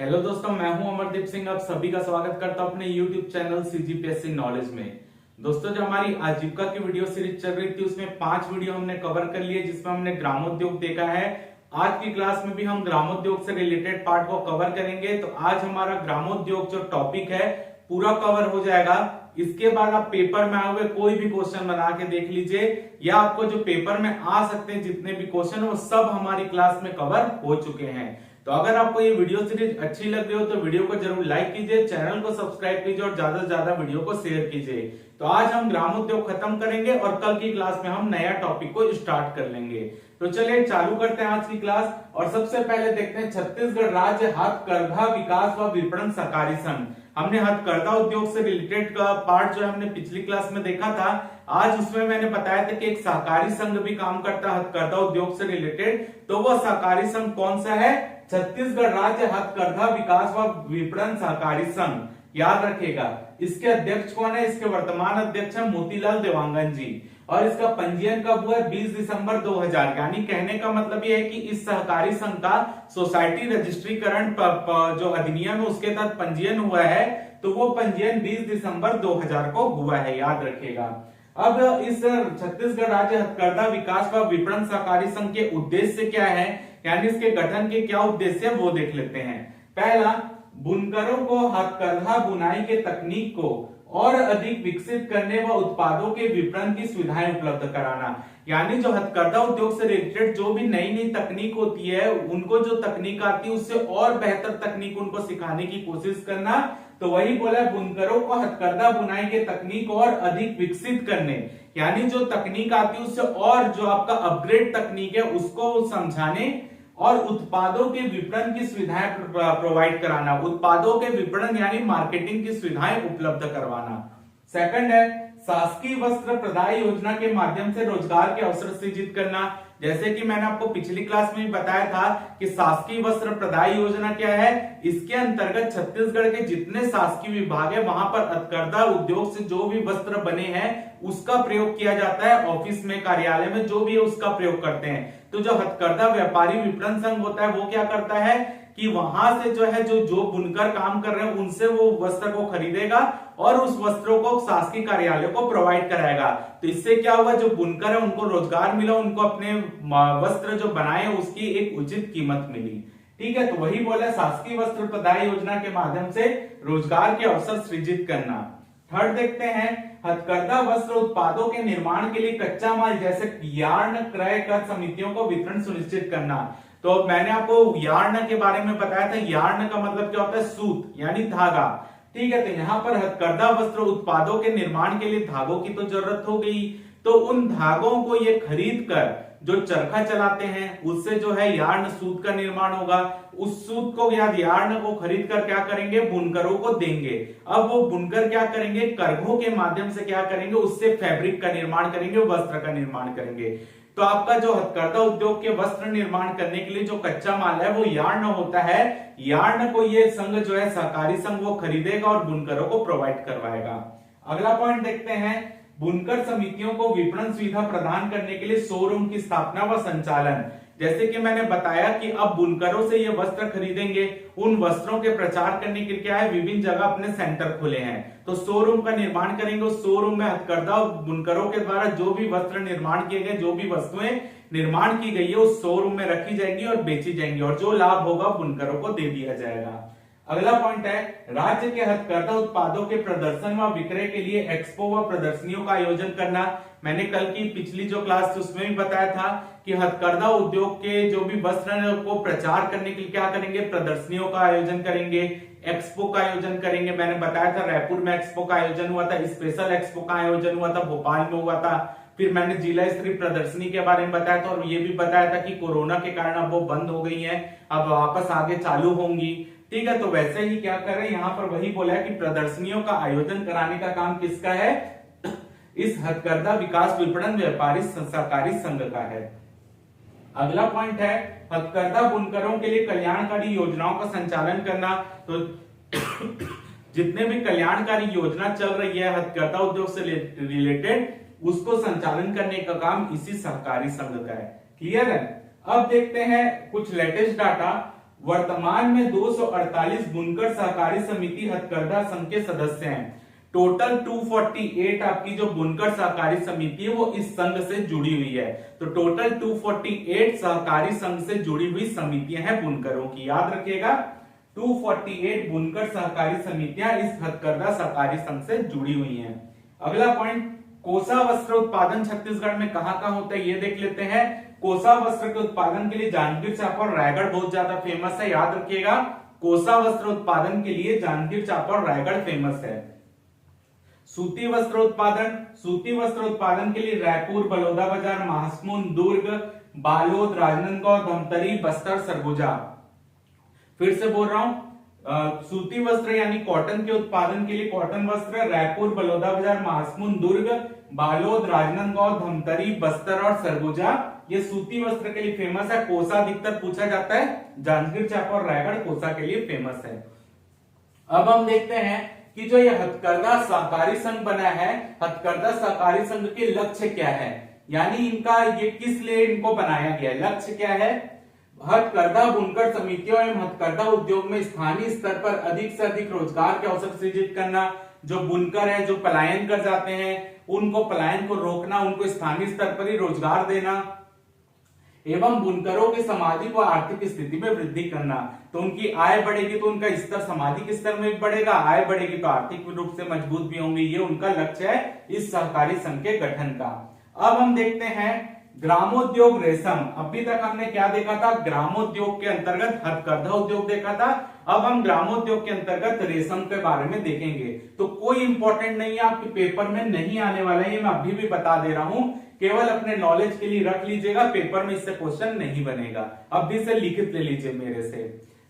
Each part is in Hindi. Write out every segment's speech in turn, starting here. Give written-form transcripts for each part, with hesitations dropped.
हेलो दोस्तों, मैं हूं अमरदीप सिंह। आप सभी का स्वागत करता हूं अपने यूट्यूब चैनल सीजीपीएससी नॉलेज में। दोस्तों, जो हमारी आजीविका की वीडियो सीरीज चल रही थी उसमें 5 वीडियो हमने कवर कर लिए, जिसमें हमने ग्रामोद्योग देखा है। आज की क्लास में भी हम ग्रामोद्योग से रिलेटेड पार्ट को कवर करेंगे। तो आज हमारा ग्रामोद्योग जो टॉपिक है पूरा कवर हो जाएगा। इसके बाद आप पेपर में आए हुए कोई भी क्वेश्चन बना के देख लीजिए, या आपको जो पेपर में आ सकते हैं जितने भी क्वेश्चन वो सब हमारी क्लास में कवर हो चुके हैं। तो अगर आपको ये वीडियो सीरीज अच्छी लग रही हो तो वीडियो को जरूर लाइक कीजिए, चैनल को सब्सक्राइब कीजिए और ज्यादा से ज्यादा वीडियो को शेयर कीजिए। तो आज हम ग्रामोद्योग खत्म करेंगे और कल की क्लास में हम नया टॉपिक को स्टार्ट कर लेंगे। तो चलिए चालू करते हैं आज की क्लास। और सबसे पहले देखते हैं छत्तीसगढ़ राज्य हथकरघा विकास व विपणन सहकारी संघ। हमने हथकरघा उद्योग से रिलेटेड का पार्ट जो है हमने पिछली क्लास में देखा था। आज उसमें मैंने बताया था कि एक सहकारी संघ भी काम करता है हथकरघा उद्योग से रिलेटेड। तो वह सहकारी संघ कौन सा है? छत्तीसगढ़ राज्य हथकरघा विकास व विपणन सहकारी संघ। याद रखिएगा। इसके अध्यक्ष कौन है? इसके वर्तमान अध्यक्ष है मोतीलाल देवांगन जी। और इसका पंजीयन कब हुआ है? 20 दिसंबर 2000। यानी कहने का मतलब यह है कि इस सहकारी संघ का सोसाइटी रजिस्ट्रीकरण जो अधिनियम है उसके तहत पंजीयन हुआ है। तो वो पंजीयन 20 दिसंबर 2000 को हुआ है, याद रखिएगा। अब इस छत्तीसगढ़ राज्य हथकरघा विकास व विपणन सहकारी संघ के उद्देश्य क्या है, यानी इसके गठन के क्या उद्देश्य है वो देख लेते हैं। पहला, बुनकरों को हथकरघा बुनाई के तकनीक को और अधिक विकसित करने व उत्पादों के विपणन की सुविधाएं उपलब्ध कराना। यानी जो हथकरघा उद्योग से रिलेटेड जो भी नई नई तकनीक होती है, उनको जो तकनीक आती है उससे और बेहतर तकनीक उनको सिखाने की कोशिश करना। तो वही बोला, बुनकरों को हथकरघा बुनाई के तकनीक और अधिक विकसित करने, यानी जो तकनीक आती है उससे और जो आपका अपग्रेड तकनीक है उसको समझाने और उत्पादों के विपणन की सुविधाएं प्रोवाइड कराना। उत्पादों के विपणन यानी मार्केटिंग की सुविधाएं उपलब्ध करवाना। सेकंड है शासकीय वस्त्र प्रदाय योजना के माध्यम से रोजगार के अवसर सृजित करना। जैसे कि मैंने आपको पिछली क्लास में भी बताया था कि शासकीय वस्त्र प्रदाय योजना क्या है। इसके अंतर्गत छत्तीसगढ़ के जितने शासकीय विभाग है वहां पर हथकरघा उद्योग से जो भी वस्त्र बने हैं उसका प्रयोग किया जाता है। ऑफिस में, कार्यालय में जो भी है उसका प्रयोग करते हैं। तो जो हथकरघा व्यापारी विपणन संघ होता है वो क्या करता है कि वहां से जो है जो बुनकर काम कर रहे हैं उनसे वो वस्त्र को खरीदेगा और उस वस्त्रों को शासकीय कार्यालय को प्रोवाइड कराएगा। तो इससे क्या हुआ, जो बुनकर है उनको रोजगार मिला, उनको अपने वस्त्र जो बनाए उसकी एक उचित कीमत मिली। ठीक है, तो वही बोला शासकीय वस्त्र प्रदाय योजना के माध्यम से रोजगार के अवसर सृजित करना। थर्ड देखते हैं, हथकरघा वस्त्र उत्पादों के निर्माण के लिए कच्चा माल जैसे यार्न क्रय कर समितियों को वितरण सुनिश्चित करना। तो मैंने आपको यार्न के बारे में बताया था। यार्न का मतलब क्या होता है? सूत यानी धागा। ठीक है, तो यहाँ पर हथकरघा वस्त्र उत्पादों के निर्माण के लिए धागों की तो जरूरत हो गई। तो उन धागों को ये खरीद कर जो चरखा चलाते हैं उससे जो है यार्न सूत का निर्माण होगा। उस सूत को यार्न को खरीद कर क्या करेंगे? बुनकरों को देंगे। अब वो बुनकर क्या करेंगे? करघों के माध्यम से क्या करेंगे? उससे फैब्रिक का निर्माण करेंगे, वस्त्र का निर्माण करेंगे। तो आपका जो हथकरघा उद्योग के वस्त्र निर्माण करने के लिए जो कच्चा माल है वो यार्न होता है। यार्न को ये संघ जो है सहकारी संघ वो खरीदेगा और बुनकरों को प्रोवाइड करवाएगा। अगला पॉइंट देखते हैं, बुनकर समितियों को विपणन सुविधा प्रदान करने के लिए शोरूम की स्थापना व संचालन। जैसे कि मैंने बताया कि अब बुनकरों से ये वस्त्र खरीदेंगे, उन वस्त्रों के प्रचार करने के लिए क्या है, विभिन्न जगह अपने सेंटर खोले हैं। तो शोरूम का निर्माण करेंगे। उस शोरूम में हथकरघा बुनकरों के द्वारा जो भी वस्त्र निर्माण किए गए, जो भी वस्तुएं निर्माण की गई है उस शोरूम में रखी जाएंगी और बेची जाएंगी, और जो लाभ होगा बुनकरों को दे दिया जाएगा। अगला पॉइंट है, राज्य के हथकरघा उत्पादों के प्रदर्शन व विक्रय के लिए एक्सपो व प्रदर्शनियों का आयोजन करना। मैंने कल की पिछली जो क्लास थी उसमें भी बताया था कि हथकरघा उद्योग के जो भी वस्त्र को प्रचार करने के लिए क्या करेंगे? प्रदर्शनियों का आयोजन करेंगे, एक्सपो का आयोजन करेंगे। मैंने बताया था रायपुर में एक्सपो का आयोजन हुआ था, स्पेशल एक्सपो का आयोजन हुआ था, भोपाल में हुआ था। फिर मैंने जिला स्तरीय प्रदर्शनी के बारे में बताया था और ये भी बताया था कि कोरोना के कारण अब वो बंद हो गई है, अब वापस आगे चालू होंगी। ठीक है, तो वैसे ही क्या कर रहे हैं, यहाँ पर वही बोला है कि प्रदर्शनियों का आयोजन कराने का काम किसका है? इस हथकरघा विकास विपणन व्यापारी सहकारी संघ का है। अगला पॉइंट है, हथकरघा बुनकरों के लिए कल्याणकारी योजनाओं का संचालन करना। तो जितने भी कल्याणकारी योजना चल रही है हथकरघा उद्योग से रिलेटेड उसको संचालन करने का काम इसी सहकारी संघ का है। क्लियर है? अब देखते हैं कुछ लेटेस्ट डाटा। वर्तमान में 248 बुनकर सहकारी समिति हथकरघा संघ के सदस्य हैं। टोटल 248 आपकी जो बुनकर सहकारी समिति है वो इस संघ से जुड़ी हुई है। तो टोटल 248 सहकारी संघ से जुड़ी हुई समितियां हैं बुनकरों की, याद रखिएगा 248 बुनकर सहकारी समितियां इस हथकरघा सहकारी संघ से जुड़ी हुई हैं। अगला पॉइंट, कोसा वस्त्र उत्पादन छत्तीसगढ़ में कहां होता है ये देख लेते हैं। कोसा वस्त्र के उत्पादन के लिए जांजगीर चांपा और रायगढ़ बहुत ज्यादा फेमस है, याद रखिएगा कोसा वस्त्र उत्पादन के लिए जांजगीर चांपा और रायगढ़ फेमस है। सूती वस्त्र उत्पादन के लिए रायपुर, बलौदाबाजार, महासमुंद, दुर्ग, बालोद, राजनांदगांव, धमतरी, बस्तर, सरगुजा। फिर से बोल रहा हूं, सूती वस्त्र यानी कॉटन के उत्पादन के लिए कॉटन वस्त्र रायपुर, बलौदाबाजार, महासमुंद, दुर्ग, बालोद, राजनांदगांव, धमतरी, बस्तर और सरगुजा ये सूती वस्त्र के लिए फेमस है। कोसा अधिकतर पूछा जाता है, जांजगीर चांपा और रायगढ़ कोसा के लिए फेमस है। अब हम देखते हैं कि जो ये हथकरघा सहकारी संघ बना है, हथकरघा सहकारी संघ के लक्ष्य क्या है, यानी इनका ये किस लिए इनको बनाया गया है, लक्ष्य क्या है। हथकरघा बुनकर समितियों एवं हथकरघा उद्योग में स्थानीय स्तर पर अधिक से अधिक रोजगार के अवसर सृजित करना, जो बुनकर है जो पलायन कर जाते हैं उनको पलायन को रोकना, उनको स्थानीय स्तर पर ही रोजगार देना एवं बुनकरों की सामाजिक व आर्थिक स्थिति में वृद्धि करना। तो उनकी आय बढ़ेगी तो उनका स्तर सामाजिक स्तर में भी बढ़ेगा, आय बढ़ेगी तो आर्थिक रूप से मजबूत भी होंगे, ये उनका लक्ष्य है इस सहकारी संघ के गठन का। अब हम देखते हैं ग्रामोद्योग रेशम। अभी तक हमने क्या देखा था, ग्रामोद्योग के अंतर्गत हथकरघा उद्योग देखा था। अब हम ग्रामोद्योग के अंतर्गत रेशम के बारे में देखेंगे। तो कोई इंपॉर्टेंट नहीं है, आपके पेपर में नहीं आने वाला है, ये मैं अभी भी बता दे रहा हूं, केवल अपने नॉलेज के लिए रख लीजिएगा, पेपर में इससे क्वेश्चन नहीं बनेगा। अभी से लिखित ले लीजिए मेरे से,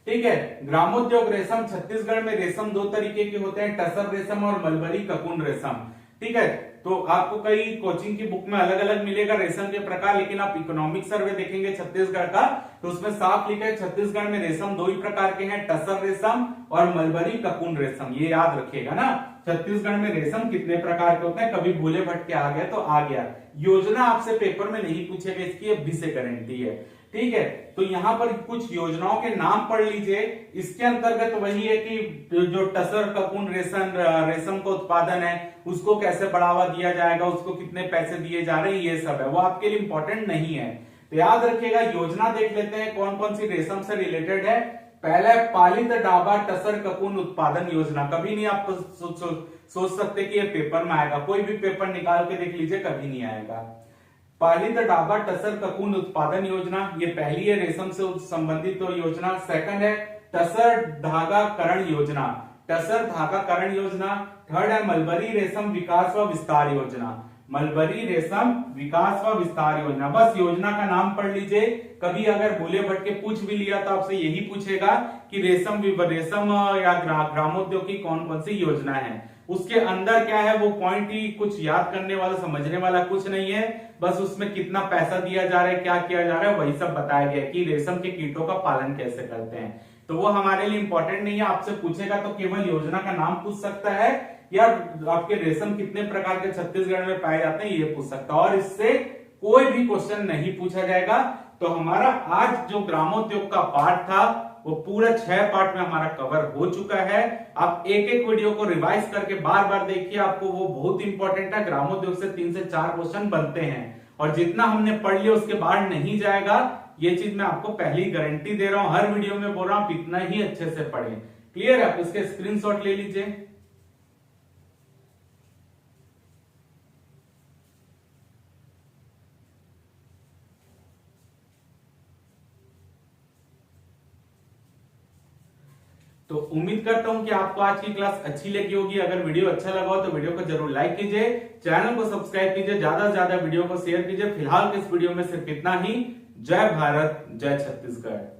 ठीक है। ग्रामोद्योग रेशम, छत्तीसगढ़ में रेशम दो तरीके के होते हैं, टसर रेशम और मलबरी ककुन रेशम, ठीक है। तो आपको कई कोचिंग की बुक में अलग अलग मिलेगा रेशम के प्रकार, लेकिन आप इकोनॉमिक सर्वे देखेंगे छत्तीसगढ़ का तो उसमें साफ लिखा है छत्तीसगढ़ में रेशम दो ही प्रकार के हैं, टसर रेशम और मलबरी ककुन रेशम, ये याद रखिएगा ना। छत्तीसगढ़ में रेशम कितने प्रकार के होते हैं, कभी भूले भटके आ गया तो आ गया। योजना आपसे पेपर में नहीं पूछेगा, इसकी अभी से गारंटी है, ठीक है। तो यहाँ पर कुछ योजनाओं के नाम पढ़ लीजिए। इसके अंतर्गत वही है कि जो टसर ककुन रेशम का उत्पादन है उसको कैसे बढ़ावा दिया जाएगा, उसको कितने पैसे दिए जा रहे हैं, ये सब है, वो आपके लिए इंपॉर्टेंट नहीं है। तो याद रखिएगा, योजना देख लेते हैं कौन कौन सी रेशम से रिलेटेड है। पहला है पालित डाबा टसर ककुन उत्पादन योजना। कभी नहीं आप सोच सकते कि ये पेपर में आएगा, कोई भी पेपर निकाल के देख लीजिए, कभी नहीं आएगा। पालित डाबा टसर ककुन उत्पादन योजना, ये पहली है रेशम से संबंधित योजना। सेकंड है टसर धागा करण योजना, टसर धागा करण योजना। थर्ड है मलबरी रेशम विकास व विस्तार योजना, मलबरी रेशम विकास व विस्तार योजना। बस योजना का नाम पढ़ लीजिए, कभी अगर भूले भटके पूछ भी लिया तो आपसे यही पूछेगा कि रेशम या ग्रामोद्योग की कौन कौन सी योजना है, उसके अंदर क्या है वो पॉइंट ही कुछ याद करने वाला समझने वाला कुछ नहीं है, बस उसमें कितना पैसा दिया जा रहा है, क्या किया जा रहा है, वही सब बताया गया कि रेशम के कीटों का पालन कैसे करते हैं। तो वो हमारे लिए इंपॉर्टेंट नहीं है, आपसे पूछेगा तो केवल योजना का नाम पूछ सकता है या आपके रेशम कितने प्रकार के छत्तीसगढ़ में पाए जाते हैं ये पूछ सकता है, और इससे कोई भी क्वेश्चन नहीं पूछा जाएगा। तो हमारा आज जो ग्रामोद्योग का पार्ट था वो पूरा 6 पार्ट में हमारा कवर हो चुका है। आप एक एक वीडियो को रिवाइज करके बार बार देखिए, आपको वो बहुत इंपॉर्टेंट है। ग्रामोद्योग से 3 से 4 क्वेश्चन बनते हैं और जितना हमने पढ़ लिया उसके बाद नहीं जाएगा, ये चीज मैं आपको पहली गारंटी दे रहा हूं, हर वीडियो में बोल रहा हूं, आप इतना ही अच्छे से पढ़ें। क्लियर है? आप इसके स्क्रीनशॉट ले लीजिए। तो उम्मीद करता हूं कि आपको आज की क्लास अच्छी लगी होगी। अगर वीडियो अच्छा लगा हो तो वीडियो को जरूर लाइक कीजिए, चैनल को सब्सक्राइब कीजिए, ज्यादा से ज्यादा वीडियो को शेयर कीजिए। फिलहाल इस वीडियो में सिर्फ इतना ही। जय भारत, जय छत्तीसगढ़।